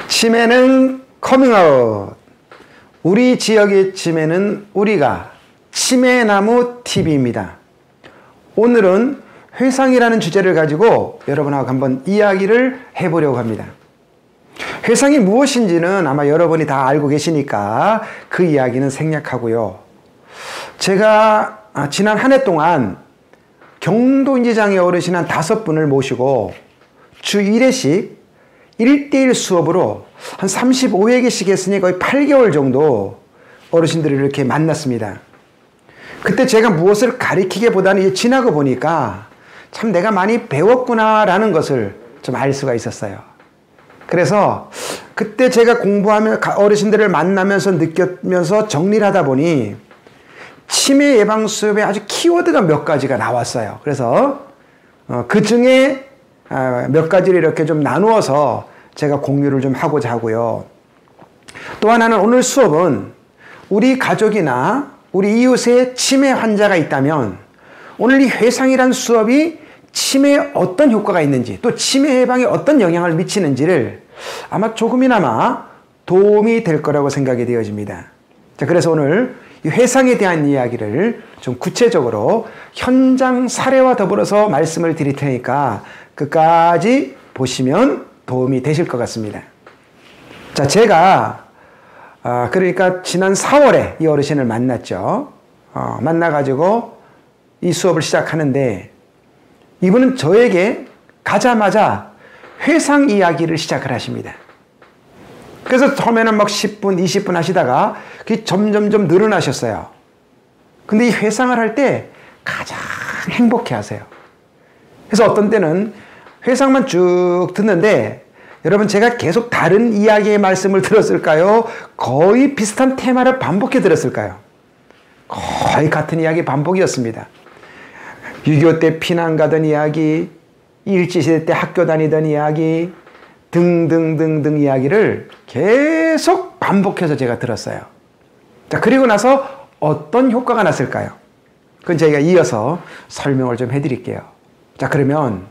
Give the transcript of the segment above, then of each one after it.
치매는 커밍아웃. 우리 지역의 치매는 우리가 치매나무 TV입니다. 오늘은 회상이라는 주제를 가지고 여러분하고 한번 이야기를 해보려고 합니다. 회상이 무엇인지는 아마 여러분이 다 알고 계시니까 그 이야기는 생략하고요. 제가 지난 한 해 동안 경도인지장애 어르신 한 5분을 모시고 주 1회씩 1대1 수업으로 한 35회개씩 했으니 거의 8개월 정도 어르신들을 이렇게 만났습니다. 그때 제가 무엇을 가리키기보다는 지나고 보니까 참 내가 많이 배웠구나라는 것을 좀 알 수가 있었어요. 그래서 그때 제가 공부하며 어르신들을 만나면서 느끼면서 정리를 하다 보니 치매 예방 수업에 아주 키워드가 몇 가지가 나왔어요. 그래서 그 중에 몇 가지를 이렇게 좀 나누어서 제가 공유를 좀 하고자 하고요. 또 하나는 오늘 수업은 우리 가족이나 우리 이웃에 치매 환자가 있다면 오늘 이 회상이란 수업이 치매에 어떤 효과가 있는지 또 치매 예방에 어떤 영향을 미치는지를 아마 조금이나마 도움이 될 거라고 생각이 되어집니다. 자, 그래서 오늘 이 회상에 대한 이야기를 좀 구체적으로 현장 사례와 더불어서 말씀을 드릴 테니까 끝까지 보시면 도움이 되실 것 같습니다. 자, 제가 그러니까 지난 4월에 이 어르신을 만났죠. 만나가지고 이 수업을 시작하는데 이분은 저에게 가자마자 회상 이야기를 시작을 하십니다. 그래서 처음에는 막 10분, 20분 하시다가 그게 점점점 늘어나셨어요. 근데 이 회상을 할 때 가장 행복해 하세요. 그래서 어떤 때는 회상만 쭉 듣는데 여러분 제가 계속 다른 이야기의 말씀을 들었을까요? 거의 비슷한 테마를 반복해 들었을까요? 거의 같은 이야기 반복이었습니다. 6.25 때 피난 가던 이야기, 일제시대 때 학교 다니던 이야기 등등등등 이야기를 계속 반복해서 제가 들었어요. 자, 그리고 나서 어떤 효과가 났을까요? 그건 저희가 이어서 설명을 좀 해드릴게요. 자, 그러면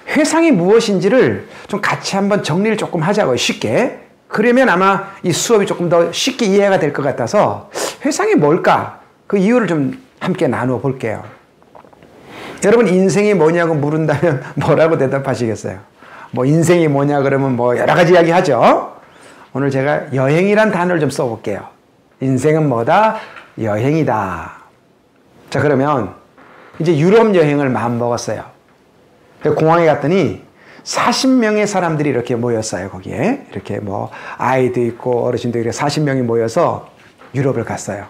회상이 무엇인지를 좀 같이 한번 정리를 조금 하자고요. 쉽게. 그러면 아마 이 수업이 조금 더 쉽게 이해가 될 것 같아서 회상이 뭘까? 그 이유를 좀 함께 나누어 볼게요. 여러분 인생이 뭐냐고 물은다면 뭐라고 대답하시겠어요? 뭐 인생이 뭐냐 그러면 뭐 여러 가지 이야기 하죠. 오늘 제가 여행이란 단어를 좀 써볼게요. 인생은 뭐다? 여행이다. 자, 그러면 이제 유럽 여행을 마음먹었어요. 공항에 갔더니 40명의 사람들이 이렇게 모였어요. 거기에 이렇게 뭐 아이도 있고 어르신도 이렇게 40명이 모여서 유럽을 갔어요.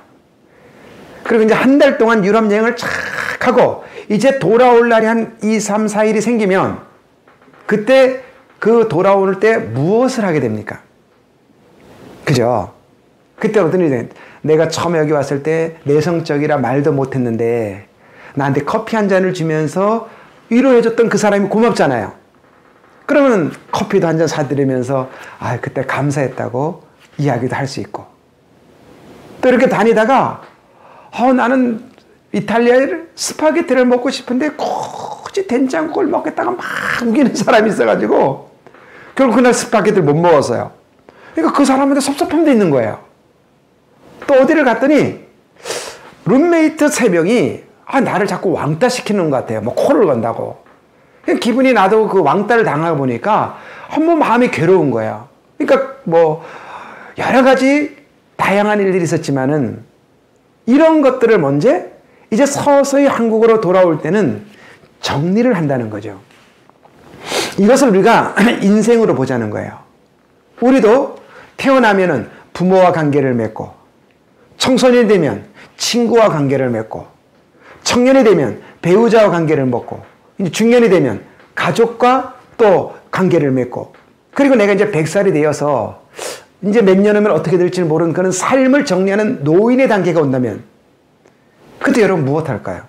그리고 이제 한 달 동안 유럽 여행을 쫙 하고 이제 돌아올 날이 한 2, 3, 4일이 생기면 그때 그 돌아올 때 무엇을 하게 됩니까? 그죠? 그때 어떤 일이 내가 처음에 여기 왔을 때 내성적이라 말도 못했는데 나한테 커피 한 잔을 주면서 위로해줬던 그 사람이 고맙잖아요. 그러면 커피도 한 잔 사드리면서 그때 감사했다고 이야기도 할 수 있고 또 이렇게 다니다가 나는 이탈리아에 스파게티를 먹고 싶은데 굳이 된장국을 먹겠다가 막 우기는 사람이 있어가지고 결국 그날 스파게티를 못 먹었어요. 그러니까 그 사람한테 섭섭함도 있는 거예요. 또 어디를 갔더니 룸메이트 3명이 나를 자꾸 왕따 시키는 것 같아요. 뭐 코를 건다고. 기분이 나도 그 왕따를 당하고 보니까 한번 마음이 괴로운 거예요. 그러니까 뭐 여러 가지 다양한 일들이 있었지만은 이런 것들을 먼저 이제 서서히 한국으로 돌아올 때는 정리를 한다는 거죠. 이것을 우리가 인생으로 보자는 거예요. 우리도 태어나면은 부모와 관계를 맺고 청소년이 되면 친구와 관계를 맺고 청년이 되면 배우자와 관계를 맺고 이제 중년이 되면 가족과 또 관계를 맺고 그리고 내가 이제 100살이 되어서 이제 몇 년 후면 어떻게 될지 모르는 그런 삶을 정리하는 노인의 단계가 온다면 그때 여러분 무엇할까요?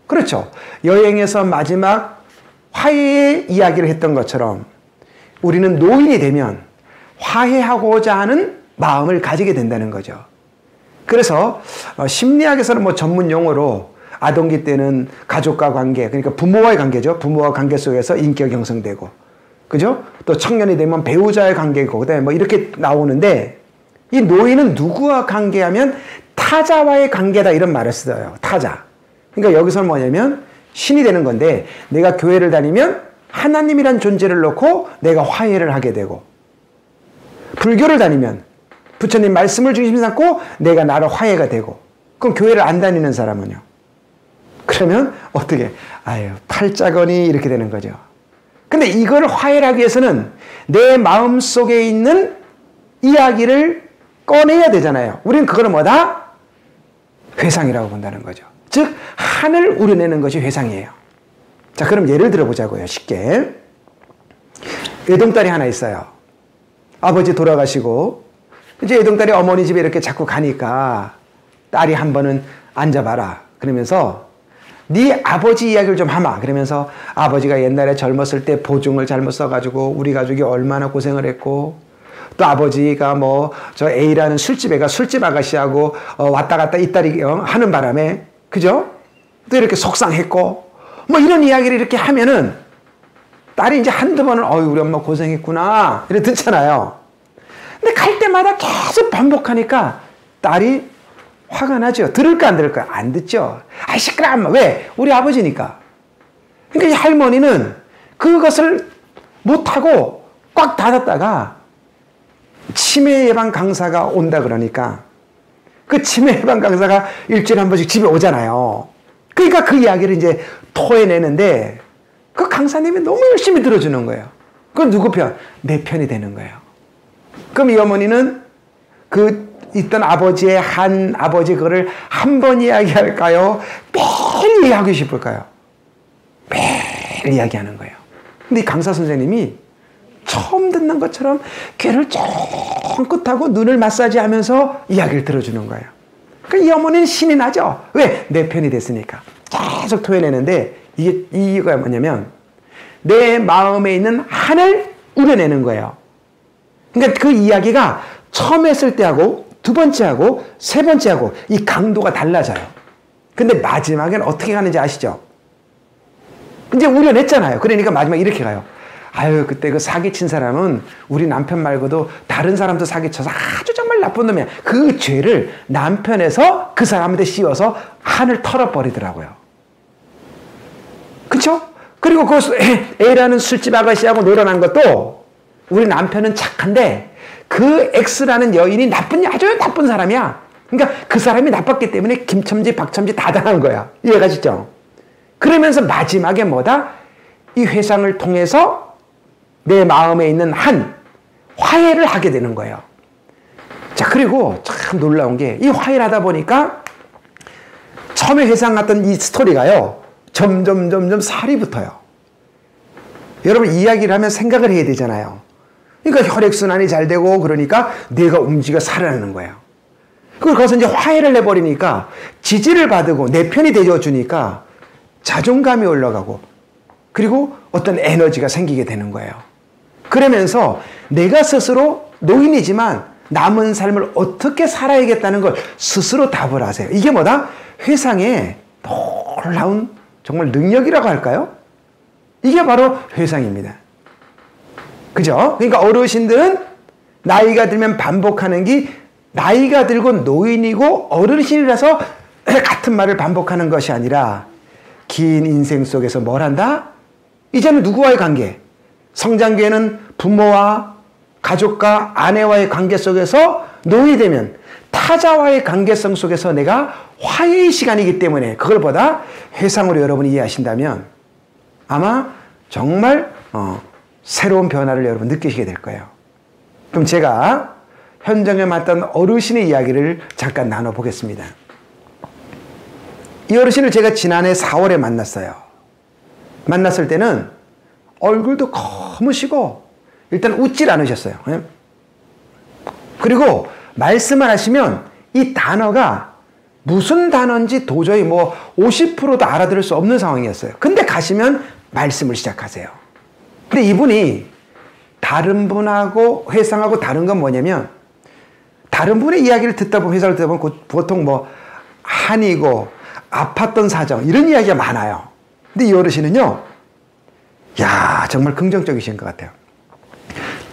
그렇죠. 여행에서 마지막 화해의 이야기를 했던 것처럼 우리는 노인이 되면 화해하고자 하는 마음을 가지게 된다는 거죠. 그래서 심리학에서는 뭐 전문 용어로 아동기 때는 가족과 관계, 그러니까 부모와의 관계죠. 부모와 관계 속에서 인격 형성되고 그죠? 또 청년이 되면 배우자의 관계고, 그 다음에 뭐 이렇게 나오는데, 이 노인은 누구와 관계하면 타자와의 관계다 이런 말을 써요. 타자. 그러니까 여기서 뭐냐면 신이 되는 건데, 내가 교회를 다니면 하나님이란 존재를 놓고 내가 화해를 하게 되고, 불교를 다니면 부처님 말씀을 중심 삼고 내가 나로 화해가 되고, 그럼 교회를 안 다니는 사람은요? 그러면 어떻게? 아유, 팔자거니 이렇게 되는 거죠. 근데 이걸 화해를 하기 위해서는 내 마음속에 있는 이야기를 꺼내야 되잖아요. 우리는 그거를 뭐다? 회상이라고 본다는 거죠. 즉 한을 우려내는 것이 회상이에요. 자, 그럼 예를 들어보자고요. 쉽게. 외동딸이 하나 있어요. 아버지 돌아가시고 이제 외동딸이 어머니 집에 이렇게 자꾸 가니까 딸이 한 번은 앉아봐라 그러면서 네 아버지 이야기를 좀 하마 그러면서 아버지가 옛날에 젊었을 때 보증을 잘못 써가지고 우리 가족이 얼마나 고생을 했고, 또 아버지가 뭐 저 A라는 술집에 가 술집 아가씨하고 왔다 갔다 이 딸이 하는 바람에, 그죠? 또 이렇게 속상했고 뭐 이런 이야기를 이렇게 하면은 딸이 이제 한두 번은 우리 엄마 고생했구나 이렇게 듣잖아요. 근데 갈 때마다 계속 반복하니까 딸이 화가 나죠. 들을까 안 들을까? 안 듣죠. 아, 시끄러워. 왜? 우리 아버지니까. 그러니까 이 할머니는 그것을 못하고 꽉 닫았다가 치매 예방 강사가 온다 그러니까 그 치매 예방 강사가 일주일에 한 번씩 집에 오잖아요. 그러니까 그 이야기를 이제 토해내는데 그 강사님이 너무 열심히 들어주는 거예요. 그건 누구 편? 내 편이 되는 거예요. 그럼 이 어머니는 그 있던 아버지의 한 아버지 그거를 한 번 이야기할까요? 매일 이야기하고 싶을까요? 매일 이야기하는 거예요. 근데 이 강사 선생님이 처음 듣는 것처럼 귀를 쫑긋하고 눈을 마사지하면서 이야기를 들어주는 거예요. 그러니까 이 어머니는 신이 나죠. 왜? 내 편이 됐으니까. 계속 토해내는데 이유가 뭐냐면 내 마음에 있는 한을 우려내는 거예요. 그러니까 그 이야기가 처음 했을 때하고 두 번째 하고 세 번째 하고 이 강도가 달라져요. 근데 마지막엔 어떻게 가는지 아시죠? 이제 우려냈잖아요. 그러니까 마지막에 이렇게 가요. 아유, 그때 그 사기친 사람은 우리 남편 말고도 다른 사람도 사기쳐서 아주 정말 나쁜 놈이야. 그 죄를 남편에서 그 사람한테 씌워서 한을 털어버리더라고요. 그쵸? 그리고 그 A라는 술집 아가씨하고 놀아난 것도 우리 남편은 착한데 그 X라는 여인이 아주 나쁜 사람이야. 그러니까 그 사람이 나빴기 때문에 김첨지, 박첨지 다 당한 거야. 이해가시죠? 그러면서 마지막에 뭐다? 이 회상을 통해서 내 마음에 있는 한 화해를 하게 되는 거예요. 자, 그리고 참 놀라운 게 이 화해를 하다 보니까 처음에 회상 같던 이 스토리가요. 점점 살이 붙어요. 여러분 이야기를 하면 생각을 해야 되잖아요. 그러니까 혈액순환이 잘 되고 그러니까 뇌가 움직여 살아나는 거예요. 그걸 거기서 이제 화해를 해버리니까 지지를 받고 내 편이 되어주니까 자존감이 올라가고 그리고 어떤 에너지가 생기게 되는 거예요. 그러면서 내가 스스로 노인이지만 남은 삶을 어떻게 살아야겠다는 걸 스스로 답을 하세요. 이게 뭐다? 회상의 놀라운 정말 능력이라고 할까요? 이게 바로 회상입니다. 그죠? 그러니까 어르신들은 나이가 들면 반복하는 게 나이가 들고 노인이고 어르신이라서 같은 말을 반복하는 것이 아니라 긴 인생 속에서 뭘 한다? 이제는 누구와의 관계? 성장기에는 부모와 가족과 아내와의 관계 속에서 노인이 되면 타자와의 관계성 속에서 내가 화해의 시간이기 때문에 그걸 보다 회상으로 여러분이 이해하신다면 아마 정말 새로운 변화를 여러분 느끼시게 될 거예요. 그럼 제가 현장에 맞던 어르신의 이야기를 잠깐 나눠보겠습니다. 이 어르신을 제가 지난해 4월에 만났어요. 만났을 때는 얼굴도 검으시고 일단 웃질 않으셨어요. 그리고 말씀을 하시면 이 단어가 무슨 단어인지 도저히 50%도 알아들을 수 없는 상황이었어요. 근데 가시면 말씀을 시작하세요. 근데 이분이 다른 분하고 회상하고 다른 건 뭐냐면 다른 분의 이야기를 듣다 보면 회상을 듣다 보면 보통 한이고 아팠던 사정 이런 이야기가 많아요. 근데 이 어르신은요, 야 정말 긍정적이신 것 같아요.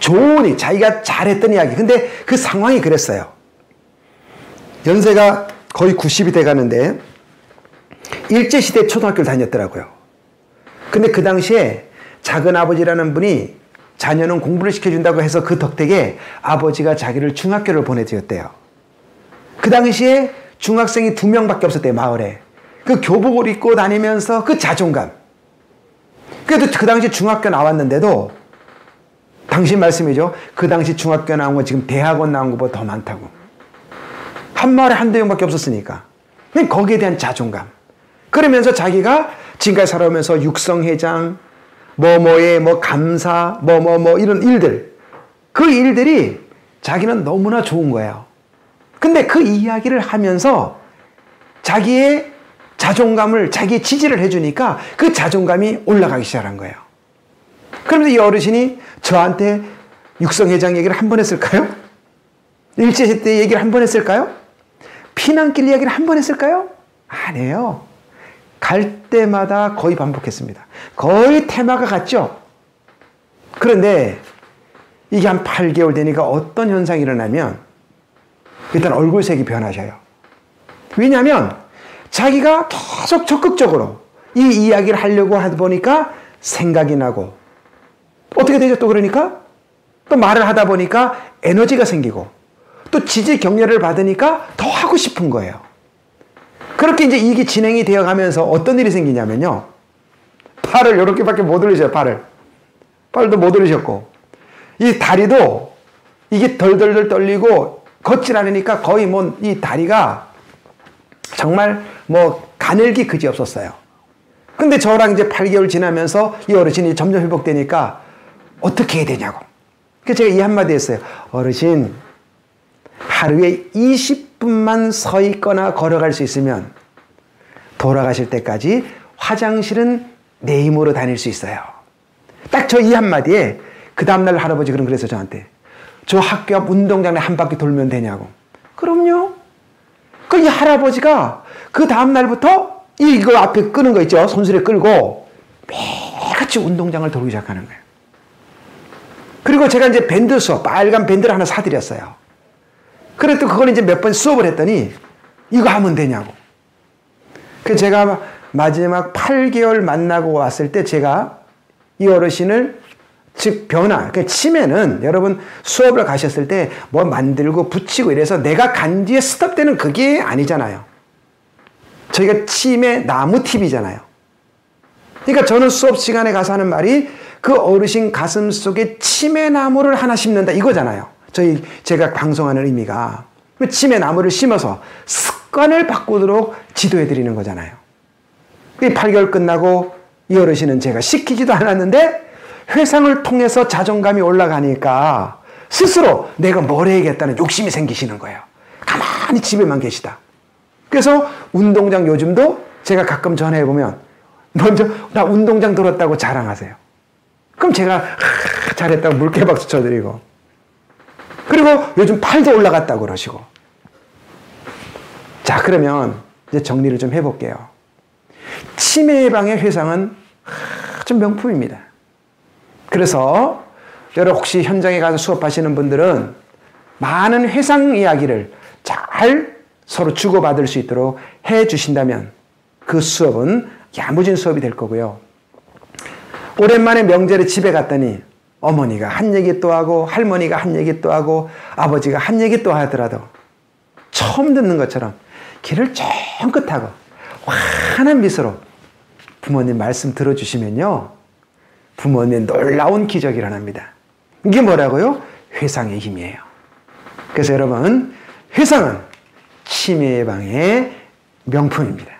좋으니 자기가 잘했던 이야기. 근데 그 상황이 그랬어요. 연세가 거의 90이 돼 가는데 일제시대 초등학교를 다녔더라고요. 근데 그 당시에 작은 아버지라는 분이 자녀는 공부를 시켜준다고 해서 그 덕택에 아버지가 자기를 중학교를 보내드렸대요. 그 당시에 중학생이 2명밖에 없었대요, 마을에. 그 교복을 입고 다니면서 그 자존감. 그래도 그 당시 중학교 나왔는데도 당신 말씀이죠. 그 당시 중학교 나온 건 지금 대학원 나온 것보다 더 많다고. 한 마을에 한두 명밖에 없었으니까. 거기에 대한 자존감. 그러면서 자기가 지금까지 살아오면서 육성회장, 뭐뭐의 뭐 감사, 이런 일들. 그 일들이 자기는 너무나 좋은 거예요. 근데 그 이야기를 하면서 자기의 자존감을, 자기의 지지를 해주니까 그 자존감이 올라가기 시작한 거예요. 그러면서 이 어르신이 저한테 육성회장 얘기를 한 번 했을까요? 일제시대 얘기를 한 번 했을까요? 피난길 이야기를 한 번 했을까요? 아니에요. 갈 때마다 거의 반복했습니다. 거의 테마가 같죠? 그런데 이게 한 8개월 되니까 어떤 현상이 일어나면 일단 얼굴색이 변하셔요. 왜냐하면 자기가 계속 적극적으로 이 이야기를 하려고 하다 보니까 생각이 나고 어떻게 되죠? 또 그러니까 또 말을 하다 보니까 에너지가 생기고 또 지지 격려를 받으니까 더 하고 싶은 거예요. 그렇게 이제 이게 진행이 되어 가면서 어떤 일이 생기냐면요. 팔을 이렇게밖에 못 올리셔요, 팔도 못 올리셨고. 이 다리도 이게 덜덜덜 떨리고 걷질 않으니까 거의 뭐 이 다리가 정말 뭐 가늘기 그지 없었어요. 근데 저랑 이제 8개월 지나면서 이 어르신이 점점 회복되니까 어떻게 해야 되냐고. 그래서 제가 이 한마디 했어요. 어르신, 하루에 20분만 서 있거나 걸어갈 수 있으면 돌아가실 때까지 화장실은 내 힘으로 다닐 수 있어요. 딱 저 이 한마디에 그 다음날 할아버지 그래서 저한테 저 학교 앞 운동장에 한 바퀴 돌면 되냐고. 그럼요. 그 이 할아버지가 그 다음날부터 이거 앞에 끄는 거 있죠. 손수레 끌고 매일같이 운동장을 돌기 시작하는 거예요. 그리고 제가 이제 밴드 수업, 빨간 밴드를 하나 사드렸어요. 그래도 그걸 이제 몇 번 수업을 했더니 이거 하면 되냐고. 그래서 제가 마지막 8개월 만나고 왔을 때 제가 이 어르신을 즉 변화, 그러니까 치매는 여러분 수업을 가셨을 때 뭐 만들고 붙이고 이래서 내가 간 뒤에 스톱되는 그게 아니잖아요. 저희가 치매 나무 팁이잖아요. 그러니까 저는 수업 시간에 가서 하는 말이 그 어르신 가슴 속에 치매 나무를 하나 심는다 이거잖아요. 제가 방송하는 의미가 치매 나무를 심어서 습관을 바꾸도록 지도해 드리는 거잖아요. 8개월 끝나고 이 어르신은 제가 시키지도 않았는데 회상을 통해서 자존감이 올라가니까 스스로 내가 뭘 해야겠다는 욕심이 생기시는 거예요. 가만히 집에만 계시다. 그래서 운동장 요즘도 제가 가끔 전화해보면 먼저 나 운동장 돌았다고 자랑하세요. 그럼 제가 잘했다고 물개박수 쳐드리고 그리고 요즘 팔도 올라갔다고 그러시고. 자, 그러면 이제 정리를 좀 해볼게요. 치매 예방의 회상은 좀 명품입니다. 그래서 여러분 혹시 현장에 가서 수업하시는 분들은 많은 회상 이야기를 잘 서로 주고받을 수 있도록 해 주신다면 그 수업은 야무진 수업이 될 거고요. 오랜만에 명절에 집에 갔더니 어머니가 한 얘기 또 하고 할머니가 한 얘기 또 하고 아버지가 한 얘기 또 하더라도 처음 듣는 것처럼 귀를 쫑긋하고 환한 미소로 부모님 말씀 들어주시면요. 부모님의 놀라운 기적이 일어납니다. 이게 뭐라고요? 회상의 힘이에요. 그래서 여러분, 회상은 치매 예방의 명품입니다.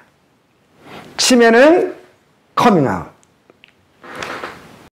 치매는 커밍아웃.